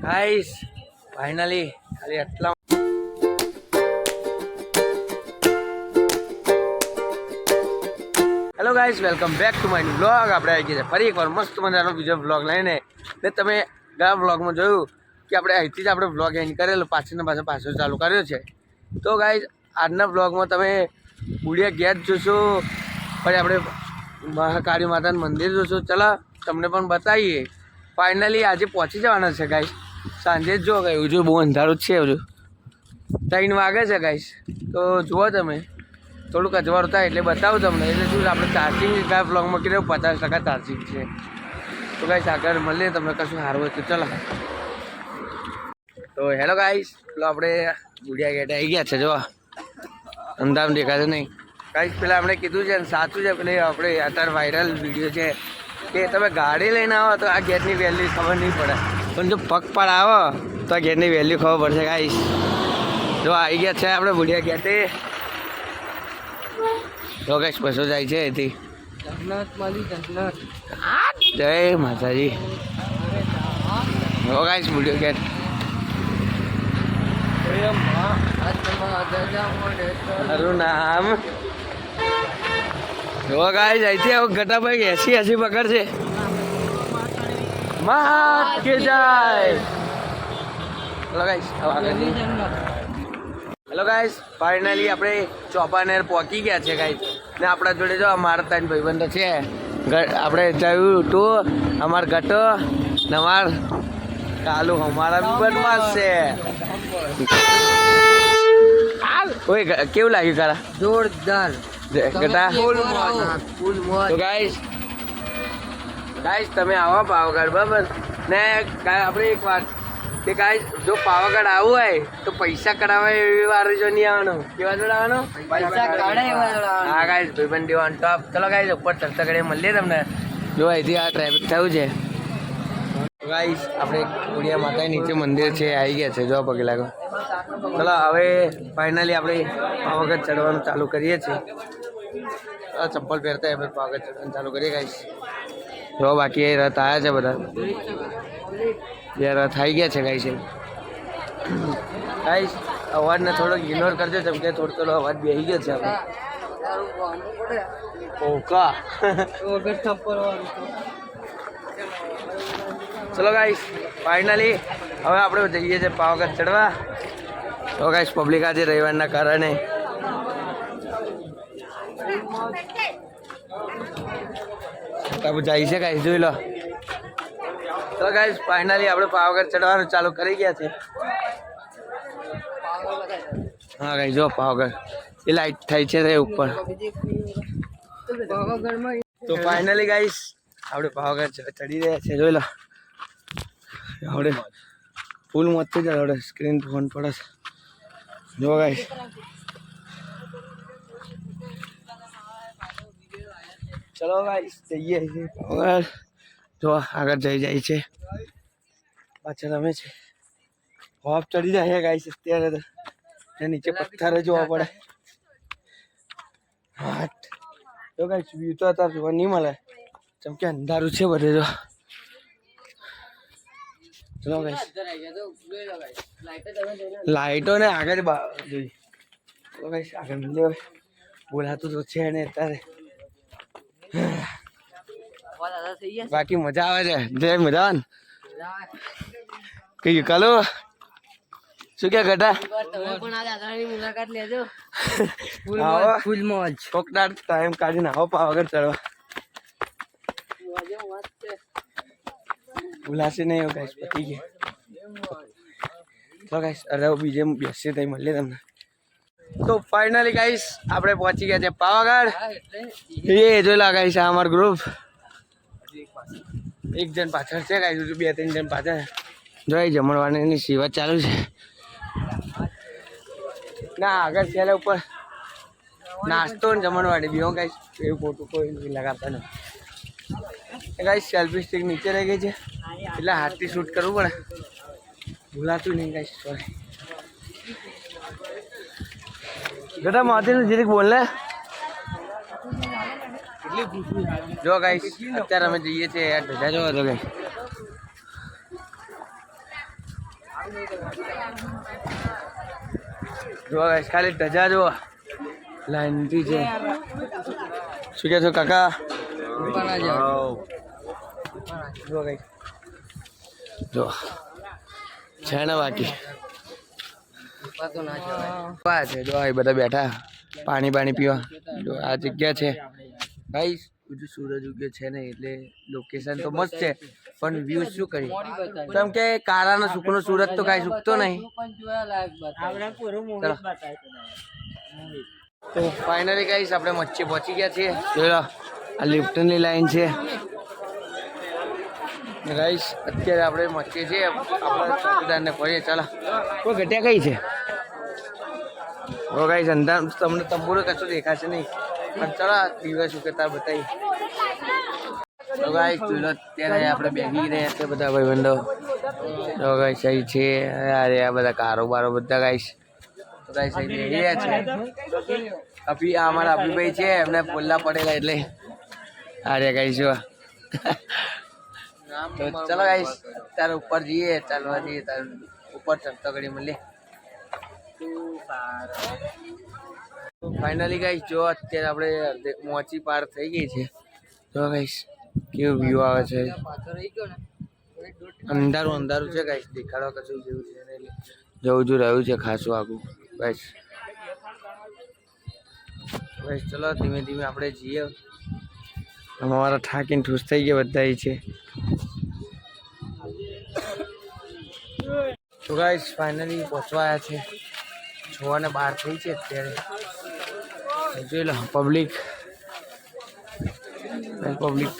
Guys finally ખાલી આટલા hello guys welcome back to my blog. આપણે આવી ગયા ફરી એકવાર મસ્ત મજાનો બીજો બ્લોગ લઈને. ને તમે ગયા બ્લોગમાં જોયું કે આપણે અહીંથી જ આપણે બ્લોગ એન્ડ કરેલો, પાછળ ચાલુ કર્યો છે. તો ગાઈસ આજના બ્લોગમાં તમે બુડિયા ગેટ જોશો, પછી આપણે મહાકાળી માતાનું મંદિર જોશો. ચલો તમને પણ બતાવીએ. ફાઇનલી આજે પહોંચી જવાના છે ગાઈસ. સાંજે જ જો ગયું જો બહુ અંધારું જ છે. હજુ 3 વાગે છે ગાઈસ. તો જુઓ તમે થોડુંક અજવાળું થાય એટલે બતાવું તમને. એટલે શું આપણે ચાર્જિંગ કયા બ્લોગમાં કીધું 50% ચાર્જિંગ છે. તો ગાઈસ આગળ મળીએ તમને કશું સારું હોય તો ચલો. તો હેલો ગાઈસ, પેલો આપણે બુડિયા ગેટ આવી ગયા છે. જો અમદાવાદ દેખાશે નહીં ગાઈસ. પેલા આપણે કીધું છે ને સાચું છે. પેલે આપણે અત્યારે વાયરલ વિડીયો છે કે તમે ગાડી લઈને આવો તો આ ગેટની વેલ્યુ ખબર નહીં પડે, પણ જો પગ પર આવો તો આ ગેટની વેલ્યુ ખબર પડશે ગાઈસ. જો આવી ગયા છે આપણે બુડિયા ગેટે. તો ગાઈસ બસો જાય છે એથી. જય માતાજી. જો ગાઈસ બુડિયા ગેટ. મારું નામ જો ગાઈસ અહીંથી આવો ગટાભાઈ 80 પકડ છે. મહાત કે જાય. હેલો ગાઈસ ફાઇનલી આપણે ચોપાનેર પહોંચી ગયા છે ગાઈસ. ને આપણા જોડે જો અમારા 3 ભાઈબંધો છે. આપણે જોયું તું અમાર ગટો ને અમાર કાલુ અમારા બી બદમાશ છે. ઓય કેવું લાગ્યું કારા? જોરદાર ગટા. તો ગાઈસ તમે આવો પાવાગઢ બરાબર ને. આપણે એક વાત કે ગાઈસ જો પાવાગઢ આવવું હોય તો પૈસા કઢાવવા એવી વાર જો નહીં આવવાનું. કેવા જોડે આવવાનું? પૈસા કઢાવવા. હા ગાઈસ ભાઈબંધ દેવાનું ટોપ. ચલો ગાઈસ ઉપર ચર્ચા કરીએ, મળીએ તમને. જો અહીંથી આ ટ્રાફિક થયું છે ગાઈસ. આપણે બુડિયા માતા નીચે મંદિર છે, આવી ગયા છે. જો પગે લાગો. ચલો હવે ફાઇનલી આપણે પાવાગઢ ચડવાનું ચાલુ કરીએ છીએ. ચપ્પલ પહેરતા આપણે પાવાગઢ ચડવાનું ચાલુ કરીએ ગાઈસ. જો બાકી એ રથ આવ્યા છે બધા. બે રથ આવી ગયા છે ગાઈસ. ગાઈસ અવાજને થોડોક ઇગ્નોર કરજો, જેમ કે થોડો અવાજ બેસી ગયો છે આપણે. ઓકા ચલો ગાઈસ ફાઇનલી હવે આપણે જઈએ છીએ પાવાગઢ ચડવા. તો ગાઈસ પબ્લિક આજે રવિવારના કારણે જાય છે ગાઈસ, જોઈ લો. તો ગાઈસ ફાઇનલી આપણે પાવાગઢ ચડવાનું ચાલુ કરી ગયા છે. હા ગાઈસ જો પાવાગઢ એ લાઈટ થઈ છે ઉપર. તો ફાઇનલી ગાઈસ આપણે પાવાગઢ ચડી રહ્યા છે. જોઈ લો આપણે ફૂલ મત થઈ જાય. આપણે સ્ક્રીન ફોન પડે છે. જો ગાઈસ ચલો ગાઈસ જઈએ પાવાગઢ. જો આગળ જઈ જાય છે, પાછળ રમે છે. હોપ ચડી જાય ગાઈસ અત્યારે તો. નીચે પથ્થર જોવા પડે. હા જો ગાઈસ વ્યૂ તો અત્યારે જોવા નહીં મળે, જેમ કે અંધારું છે બધે. જો ચલો ગાઈસ લાઈટો ને આગળ જોઈ. તો ગાઈસ આગળ મળ્યો બોલાતું તો છે ને અત્યારે. બાકી મજા આવે છે. જય મજા આવે કઈ કાલો શું કે ગટા? મુલાકાત લેજો. ફૂલ મોજ કોકના ટાઈમ કાઢીને આવો પાવાગઢ ચડવા. ભૂલાશે નહીં ગાઈસ. પતી ગયા. તો ગાઈસ અરે બીજે બેસીએ ત્યાં મળીએ તમને. તો ફાઇનલી ગાઈસ આપણે પહોંચી ગયા છે પાવાગઢ. એ જોઈ લા ગાઈસ આ અમારું ગ્રુપ. એક જણ પાછળ છે ગાઈસ, 2-3 જણ પાછળ. જોઈ જમણવાની સેવા ચાલુ છે. ના આગળ છે ઉપર નાસ્તો ને જમણવાડી બી. ગાઈસ એવું ખોટું કોઈ લગાવતા નથી ગાઈસ. સેલ્ફી સ્ટિક નીચે રહી ગઈ છે એટલે હાથથી શૂટ કરવું પડે. ભૂલાતું નહીં ગાઈસ, સોરી. બેટા માથે જીરીક બોલ ને. જો ગાઈસ અત્યારે અમે જઈએ છીએ યાર. ભેજા જો તો ગાઈસ જો ગાઈસ ખાલી ધજા જો લાઈનથી છે. શું કહે છો કાકા? જો ગાઈસ જો છે ને બાકી છે જો આ બધા બેઠા પાણી પીવા. જો આ જગ્યા છે ગાઈસ. બીજું સૂરજ ઉગ્યો છે ને એટલે લોકેશન તો મસ્ત છે પણ વ્યૂ શું કરી કેમ કે કાળાનો સુકનો સૂરજ તો કાંઈ સુકતો નહીં. તો ફાઇનલી ગાઈસ આપણે મચ્છી પહોંચી ગયા છીએ. જોઈ લો આ લિફ્ટની લાઈન છે ગાઈસ. અત્યારે આપણે મચ્છી છે આપણા ચોકીદારને ફરીએ. ચાલો કોઈ ઘટ્યા કઈ છે? ઓ ગાઈસ અંધાર તમને તંબુરો કશું દેખાશે નહીં પણ ચાલો દિવસ ઉકેતા બતાવી. તો ગાઈસ ચૂલો અત્યારે આપણે બેસી રહ્યા છે બધા ભાઈબંધો. તો ગાઈસ અહીં છે અરે આ બધા કારોબારો બધા ગાઈસ. તો ગાઈસ અહીં બેસી રહ્યા છે. અમારા અભિભાઈ છે એમને પોલ્લા પડેલા એટલે અરે ગાઈસ જો. તો ચલો ગાઈસ તારે ઉપર જઈએ ચાલવા જઈએ તારે ઉપર ચડતો ઘડી મળીએ. ફાઇનલી ગાઈસ જો અત્યારે આપણે મોચી પાર થઈ ગઈ છે. જો ગાઈસ કેવું વ્યૂ આવે છે. અંધારું છે ગાઈસ દેખાડવા કશું જેવું છે ને જવું રહ્યું છે ખાસું આગું ગાઈસ. ચલો ધીમે ધીમે આપણે જઈએ. અમારા થાકીને ઠૂસ થઈ ગયા બધા છે. તો ગાઈસ ફાઇનલી પહોંચવા આવ્યા છે. 6:12 થઈ છે અત્યારે. જોઈ લો પબ્લિક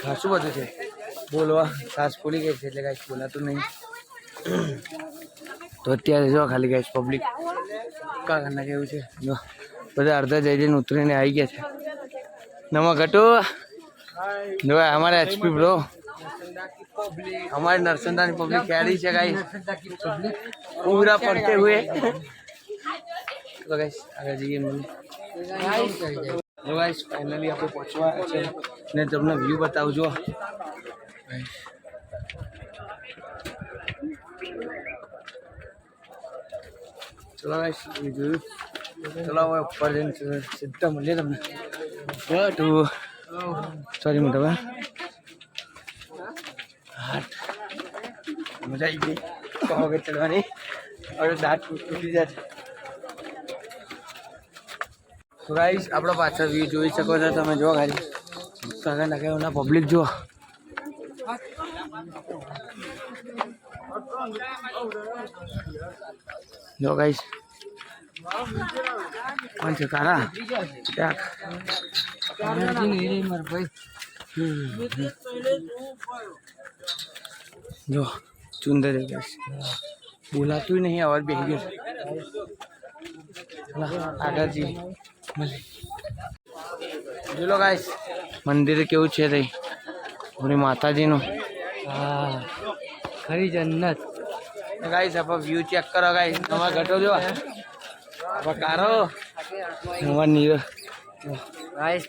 ખાસું બધું છે. બોલવા ખાસ ભૂલી ગઈ છે એટલે કાંઈ બોલાતું નહીં. તો અત્યારે જો ખાલી ગાઈસ પબ્લિક કાકાના કેવું છે જો બધા અડધા જઈને ઉતરીને આવી ગયા છે. નમા ઘટો જો અમારે એચપી બ્રો हमारे नरसंदा की पब्लिक कैडी છે गाइस पूरा पढ़ते हुए. तो गाइस આગળ જઈએ તો ગાइस ફાઇનલી આપણે પહોંચવા છે ને તમને વ્યૂ બતાવજો. ચલો ગાइस જોયું. ચલો હવે ઉપર જઈને સીધા મળીએ તમને. સોરી મોટા મજા આવી ગઈ કહો ચડવાની. હવે દાંત તૂટી જાય છે. તો ગાઈસ આપણો પાછળ વ્યૂ જોઈ શકો છો તમે. જો ખાલી કાકા નાખે પબ્લિક જુઓ. જો ગાઈસ કોણ છે કારા જો ચુંદર બોલાતું નહીં અવાજ બેસી ગયો. આગળ જઈએ જોલો ગાઈસ મંદિર કેવું છે તઈ પૂરી માતાજીનું. હા ખરી જન્નત. ગાઈસ આપણે વ્યૂ ચેક કરો ગાઈસ. તમારે ઘટો જો કારો નીરો ગાઈસ.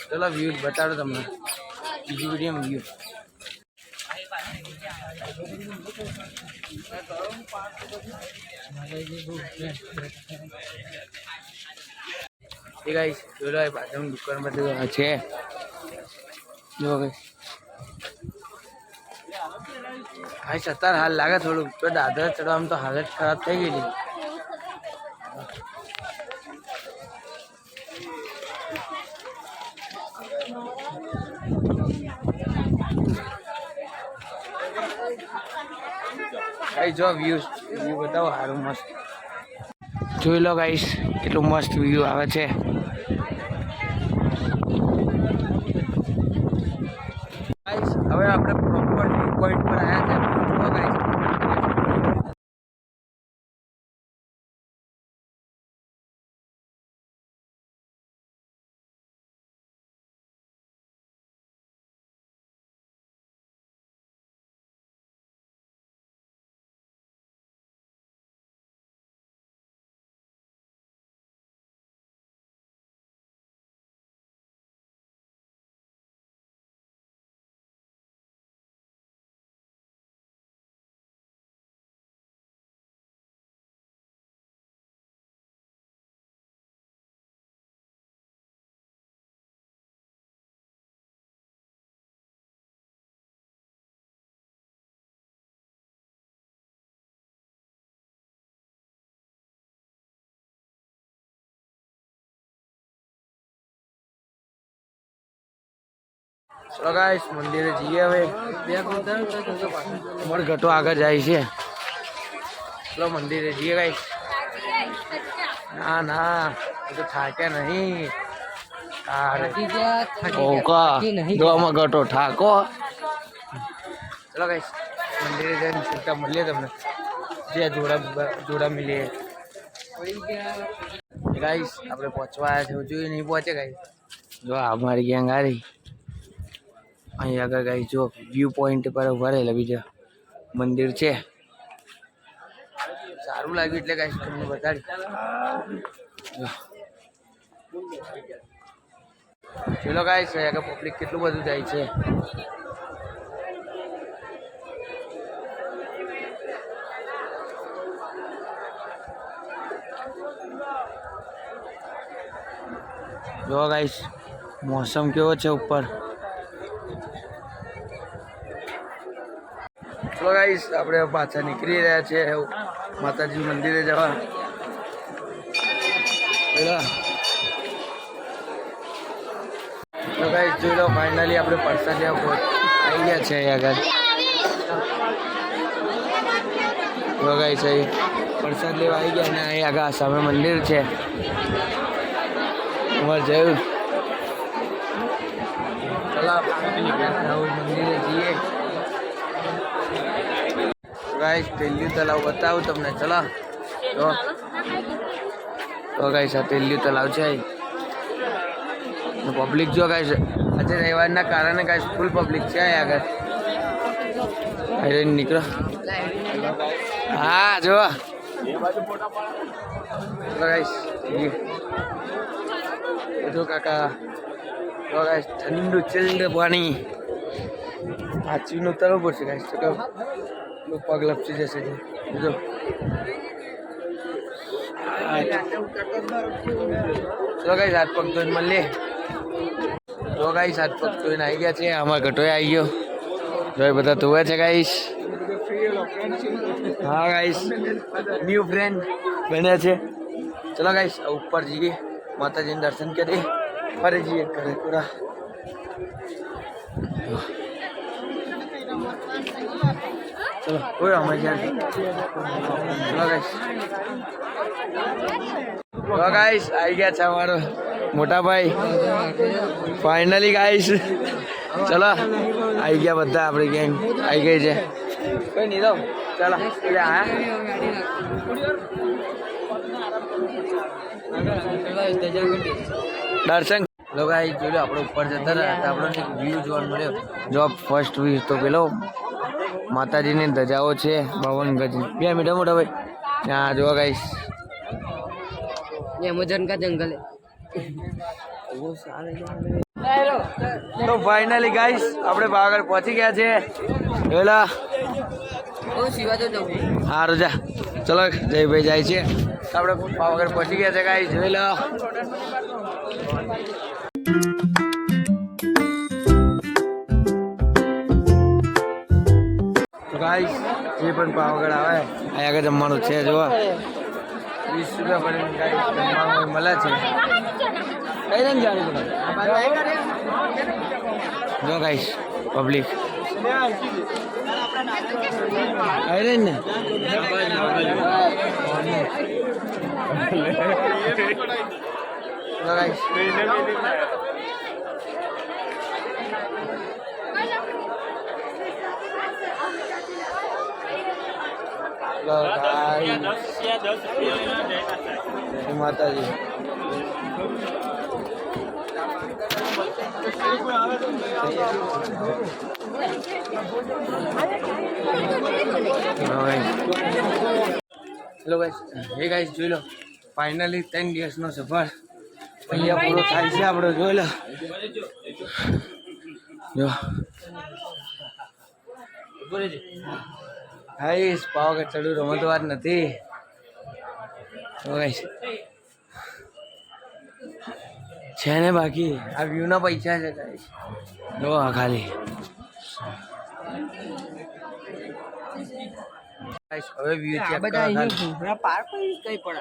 ચલો વ્યૂ બતાડો તમને બીજી વિડીયોમાં વ્યૂ. ગાઈસ જોલો બાજુની દુકાન બધું છે. જો ગાઈસ અત્યારે હાલ લાગે થોડું તો દાદર ચડવામાં તો હાલત ખરાબ થઈ ગયેલી. જો વ્યૂ બતાવો સારું મસ્ત. જોઈ લો ગાઈસ કેટલું મસ્ત વ્યૂ આવે છે. હવે આપણે પ્રોપર પોઈન્ટ પર આવ્યા છે. ચલો ગાઈસ મંદિરે જઈએ હવે. અમારો ઘટો આગળ જાય છે. ચલો મંદિરે જઈએ ગાઈસ. ના ના એ તો થાક્યા નહીં. આમાં ઘટો ઠાકો. ચલો ગાઈસ મંદિરે જઈને સીધા મળીએ તમને. જે જોડા મળીએ ગાઈસ. આપણે પહોંચવા આવ્યા છે હજુ નહીં પહોંચે ગાઈસ. જો અમારી ગેંગ આ રહી અહીં આગળ ગાઈસ. જો વ્યૂ પોઈન્ટ પર ઉભા રહેલા બીજા મંદિર છે. સારું લાગ્યું એટલે ગાઈસ તમને બતાડી. ચલો ગાઈસ આગળ પબ્લિક કેટલું બધું જાય છે. જો ગાઈસ મોસમ કેવો છે ઉપર. ચલો ગાઈસ આપણે પાછા નીકળી રહ્યા છે માતાજી મંદિરે જવા. તો ગાઈસ જોઈ લો ફાઇનલી આપણે પ્રસાદ લેવા આવી ગયા છે અહીં આગળ. જો ગાઈસ અહીં પ્રસાદ લેવા આવી ગયા ને અહીં આગળ સામે મંદિર છે. જોયું ચલો મંદિરે જઈએ ગાઈસ. તેલિયું તલાવ બતાવું તમને. ચલો તો ગાઈસ આ તેલિયું તલાવ છે. પબ્લિક જો ગાઈસ આજે રવિવારના કારણે ગાઈસ ફૂલ પબ્લિક છે અહીં આગળ. નીકળો. હા જો ગાઈસ જો કાકા. તો ગાઈસ ઠંડુ ચિલ્ડ પાણી આચવીને ઉતારવું પડશે ગાઈસ. તો પગ લપસી જશે. જો ચલો ગાઈસ હાથ પગ ધોઈને મળીએ. જો ગાઈસ હાથ પગ ધોઈને આવી ગયા છે. અમારા ઘટોએ આવી ગયો. જો એ બધા ધોવે છે ગાઈસ. હા ગાઈસ ન્યૂ ફ્રેન્ડ બન્યા છે. ચલો ગાઈસ ઉપર જઈએ માતાજીને દર્શન કરીએ ફરી જઈએ ઘરે પૂરા. ચલો કોઈ અમે ચલો ગાઈસ આવી ગયા છે અમારો મોટા ભાઈ ફાઇનલી ગાઈસ. ચલો આવી ગયા બધા. આપણી ગેંગ આવી ગઈ છે. કોઈ નહીં તો ચાલો એટલે હા દર્શન. લોકો અહીં જોયું આપણે ઉપર જતા રહ્યા હતા. આપણને એક વ્યૂ જોવા મળ્યો. જો ફર્સ્ટ વ્યૂ તો પેલો માતાજીની ધજાઓ છે 52 ગજની. 2 મીટર મોટા ભાઈ. હા જો ગાઈસ એમેઝોન કા જંગલ તો ફાઇનલી ગાઈસ આપણે પાવાગઢ પહોંચી ગયા છે. પેલા હા રોજા. ચલો જયભાઈ જાય છે. આપણે પાવાગઢ પહોંચી ગયા છે ગાઈસ. જોઈ લો તો ગાઈસ જે પણ પાવાગઢ આવે અહીં આગળ જમવાનું છે. જોવા 20 રૂપિયા ભરીને ગાઈસ જમવાનું મળે છે. કઈ રંગ જાણી જો ગાઈસ પબ્લિક આવી ને. માતાજી હેલો ગાઈસ. હે ગાઈસ જોઈ લો ફાઇનલી 3 દિવસનો સફર અહીંયા પૂરો થાય છે આપણો. જોઈ લો જો ગાઈસ પાવાગઢ ચડવું રમતવાર નથી. છે ને બાકી આ વ્યૂ ના પૈસા છે ગાઈસ. જો આ ખાલી હવે વ્યૂ ચેક કરો. પાર્ક કઈ પડે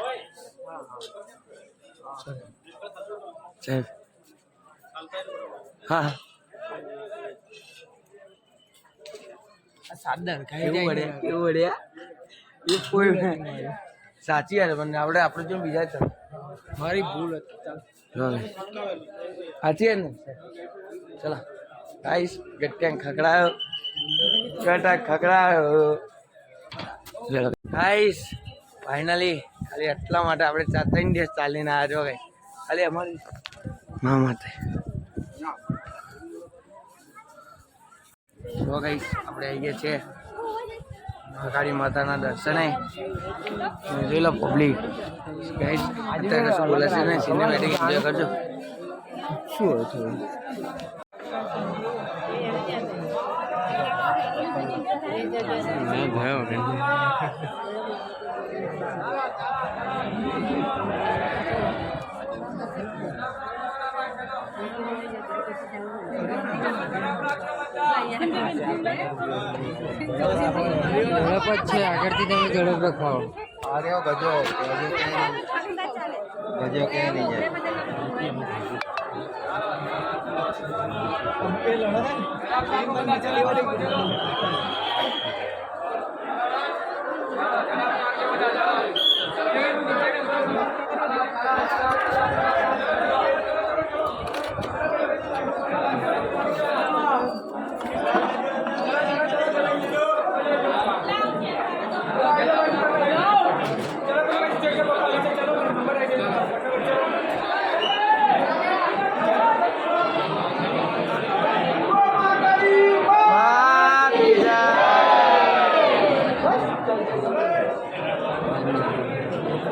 સાહેબ. હા કેવું વળ્યા એ કોઈ સાચી યાર પણ આપણે જો બીજા છે મારી ભૂલ હતી. સાચી યાર ને ચલો ગાઈસ ગટ્ટિયા ખકડાયો ગાઈસ ફાઇનલી ખાલી એટલા માટે આપણે 3 દિવસ ચાલીને આવ્યા છો ગાઈ ખાલી અમારી મા માટે તો ગાઈસ આપણે આવી ગયા છે મહાકાળી માતાના દર્શને જોઈ લો પબ્લિક ગાઈસ અત્યારે શું બોલે છે ને સિનેમેટિક એન્જોય કરજો શું હતું ઝડપ જ છે આગળથી તમે ઝડપ રખાવો. અરે ગજો કે નહીં જાય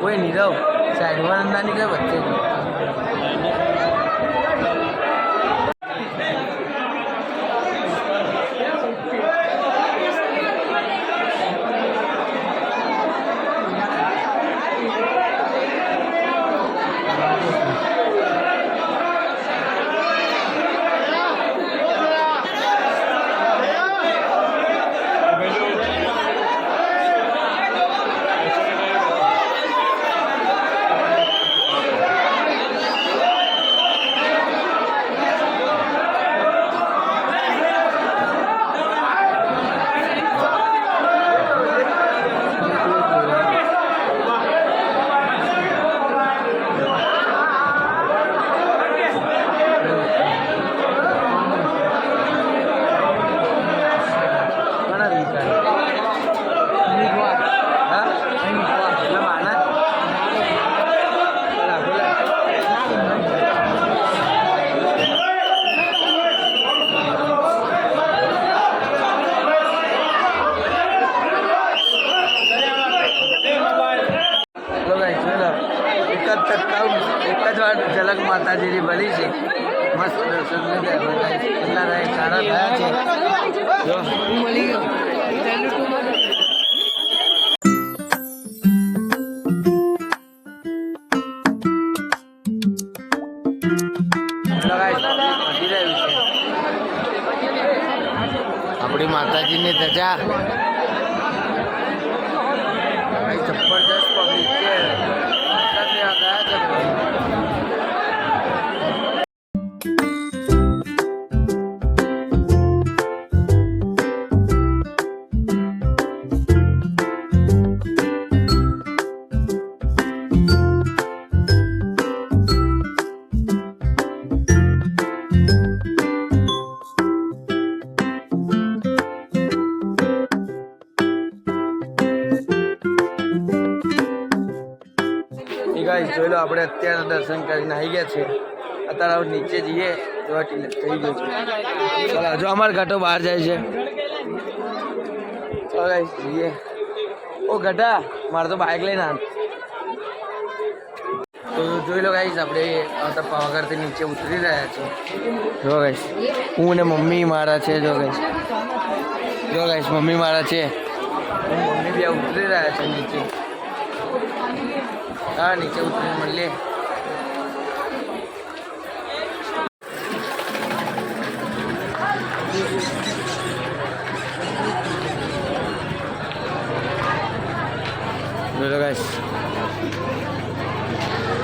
કોઈ નહીં રહો સાઈડમાં ના નીકળે વચ્ચે એક જ વાર ઝલક માતાજીની બની છે મસ્ત દર્શન કેટલા સારા થયા છે જો મળી ગયો. આપણી માતાજીની ધજા જબરદસ્ત પબ્લિક છે ગયા છે જોઈ લો આપણે અત્યારે દર્શન કરીને આવી ગયા છે અત્યારે નીચે જઈએ તો થઈ ગયું છે ચાલો જો અમારા ઘાટો બહાર જાય છે ચાલો ગાઈસ જઈએ ઓ ઘટા મારે તો બાઇક લઈને આવ તો જોઈ લો ગાઈસ આપણે પાવાગઢથી નીચે ઉતરી રહ્યા છીએ જો ગાઈસ હું ને મમ્મી મારા છે જો ગાઈસ મમ્મી મારા છે મમ્મી બી ઉતરી રહ્યા છે નીચે હા નીચે ઉતરીને મળીએ બોલો ગાઈસ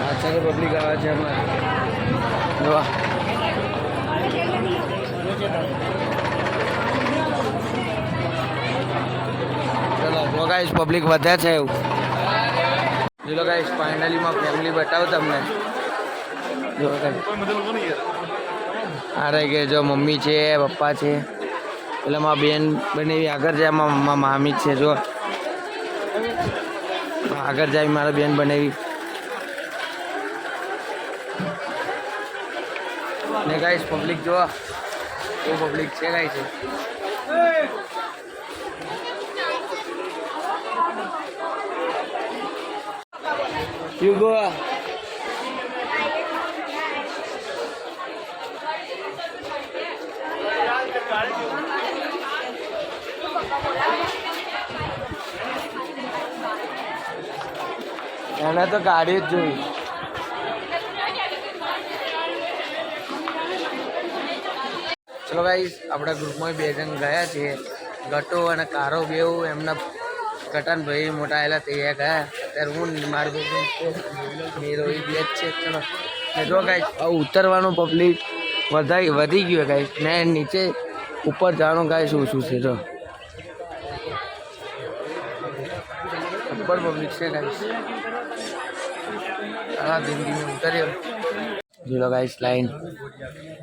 अच्छा के पब्लिक आवाज है हमारे वाह ચલો જો ગાઈસ પબ્લિક વધે છે એવું. ચલો ગાઈસ ફાઇનલી માં ફેમિલી બતાવું તમને. જો ગાઈસ આ રહી ગયા જો મમ્મી છે પપ્પા છે પેલા માં બેન બનેવી આગળ જાય માં મામી છે જો આગળ જાય મારા બેન બનેવી ને ગાઈસ પબ્લિક જો બહુ પબ્લિક છે ગાઈસ You go. એને તો ગાડી જ જોઈ. ચલો ગાઈસ આપણા ગ્રુપમાં 2 જણ ગયા છીએ ગટો અને કારો બેવ એમના ગટાન ભાઈ મોટા આવેલા તે ગયા અત્યારે હું મારું મેરો એ બે જ છે. ચલો ને જો ગાઈસ ઉતરવાનું પબ્લિક વધી ગયું ગાઈસ ને નીચે ઉપર જવાનું ગાઈસ શું છે જો ઉપર પબ્લિક છે ગાઈસ. હા ધીમે ધીમે ઉતર્યો જોઈ લો ગાઈસ લાઈન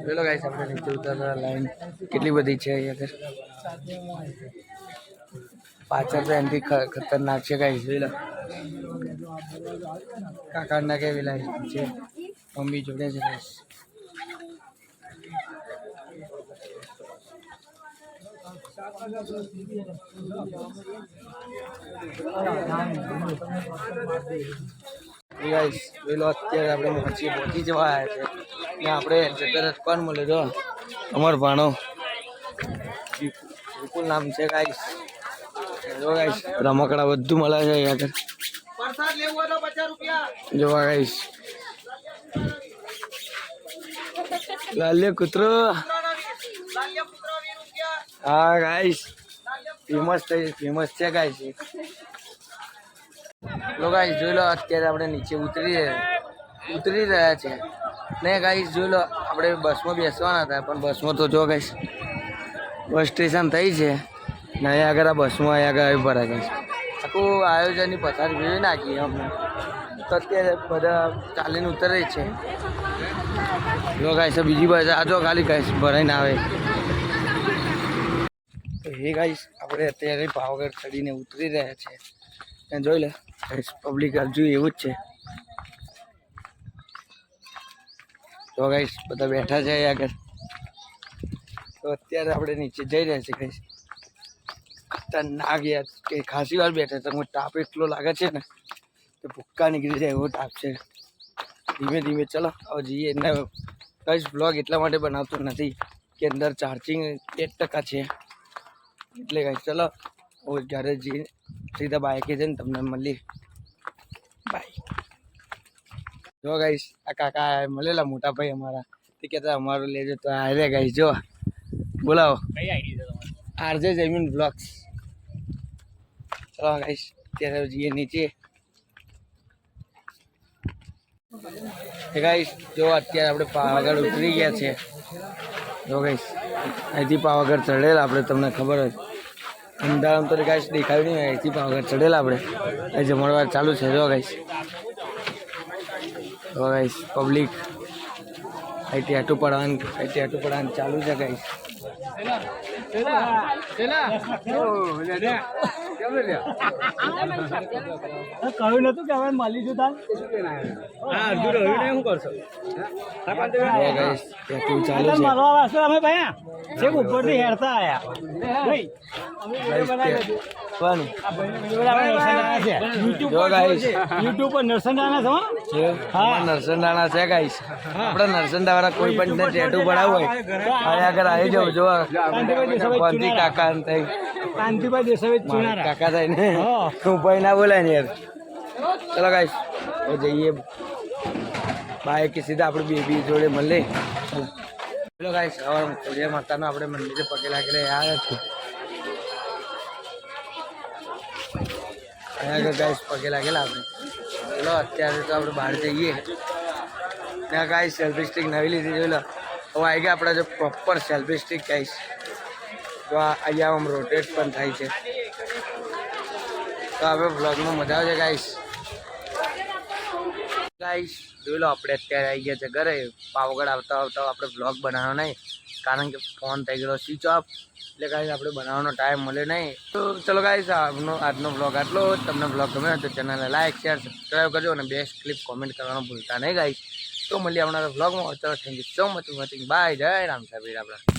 જોઈ લો ગાઈસ આપણે નીચે ઉતરતા લાઈન કેટલી બધી છે અહીંયા પાછળ તો એનાથી ખતરનાક છે ગાઈસ જોઈ લો કાકાના કેવી લાઈન છે મમ્મી જોડે છે ગાઈસ. ગાઈસ પેલો અત્યારે આપણે પહોંચી જવા આવ્યા છે ને આપણે જતા કોણ મળે જો અમારો ભાણો વિપુલ નામ છે ગાઈસ. જો ગાઈસ રમકડા બધું મળે છે અહીંયા આગળ જોવા ગાઈસ લાલ્ય કૂતરો હા ગાઈસ ફેમસ છે ગાઈસ. લો ગાઈસ જોઈ લો અત્યારે આપણે નીચે ઉતરી રહ્યા છે ને ગાઈસ જોઈ લો આપણે બસમાં બેસવાના હતા પણ બસમાં તો જો ગાઈસ બસ સ્ટેશન થઈ છે ને અહીંયા આગળ આ બસમાં અહીંયા આગળ ભરાય ગાઈસ આખું આયોજનની પથારી ભેળવી નાખી અમને તો અત્યારે બધા ચાલીને ઉતરે છે. જો ગાઈસ બીજી બસ આ જો ખાલી ગાઈસ ભરાઈને આવે તો એ ગાઈસ આપણે અત્યારે પાવાગઢ ચડીને ઉતરી રહ્યા છે અને જોઈ લે પબ્લિક હજુ એવું જ છે. તો ગાઈસ બધા બેઠા છે આગળ તો અત્યારે આપણે નીચે જઈ રહ્યા છે ગાઈસ ખતરનાક યાર કે ખાસી વાર બેઠા તો તાપ એટલો લાગે છે ને કે ભૂક્કા નીકળી જાય એવો તાપ છે. ધીમે ધીમે ચલો હવે જઈએ એને ગાઈસ બ્લોગ એટલા માટે બનાવતો નથી કે અંદર ચાર્જિંગ 1% છે એટલે ગાઈસ ચલો હવે ઘરે જઈએ સીધા બાઈકે જઈને તમને મળી બાય. જો ગાઈસ આ કાકા મળેલા મોટા ભાઈ અમારા તે કહેતા અમારું લેજો તો આ રે ગાઈસ જો બોલાવો કઈ આઈડી છે તમારી આરજે જયમીન બ્લોગ્સ. ચલો ગાઈસ ત્યારે જઈએ નીચે. ગાઈસ જો અત્યારે આપણે પાવાગઢ ઉતરી ગયા છે. જો ગાઈસ અહીંથી પાવાગઢ ચડેલા આપણે તમને ખબર હોય અમદાવાદ તો ગાઈસ દેખાયું નહીં અહીંથી પાવાગઢ ચડેલા આપણે અહીં જમણવાર ચાલુ છે. જો ગાઈસ પબ્લિક અહીંથી આટું પડવાનું ચાલુ છે ગાઈસ. કહ્યું નતું કે હવે મળી જુ તાર હા અડધું રહ્યું ને શું કરશો ચાલુ છે અમે ભાઈ છે ઉપરથી હેરતા આયા યુટ્યુબ પર નરસંડાના છો હા નરસંડાના છે ગાઈસ. આપણે નરસંડા વાળા કોઈ પણ ટેટુ પડાવવું હોય આગળ આવી જાવ જો કાકા કાંતિભાઈ દેસાઈ કાકા થાય ને હું ભાઈ ના બોલાય ને યાર. ચલો ગાઈસ જઈએ બાઈક કે સીધા આપણે બેબી જોડે મળે. ચલો ગાઈસ હવે ખોડિયાર માતાનો આપણે મંદિરે પગે લાગેલા આવ્યા છે અહીંયા ગાઈસ પગે લાગેલા આપણે. ચલો અત્યારે તો આપણે બહાર જઈએ ત્યાં ગાઈસ સેલ્ફી સ્ટિક નવી લીધી જોઈ લો. હવે આવી ગયા આપણા જો પ્રોપર સેલ્ફી સ્ટિક ગાઈસ તો અહીંયા આમ રોટેટ પણ થાય છે. તો આપણે વ્લોગમાં મજા આવશે ગાઈસ જોઈ લો આપણે અત્યારે આવી ગયા છે ઘરે પાવાગઢ આવતા આવતા આપણે વ્લોગ બનાવવાનો નહીં કારણ કે ફોન થઈ ગયો સ્વિચ ઓફ એટલે ગાઈસ આપણે બનાવવાનો ટાઈમ મળે નહીં તો ચલો ગાઈસ આજનો વ્લોગ આટલો તમને વ્લોગ ગમે તો ચેનલને લાઈક શેર સબસ્ક્રાઈબ કરજો અને બેસ્ટ ક્લિપ કોમેન્ટ કરવાનું ભૂલતા નહીં ગાઈસ તો મળીએ આવનારા વ્લોગમાં ચલો thank you so much watching bye જય રામ સાહેબ આપણા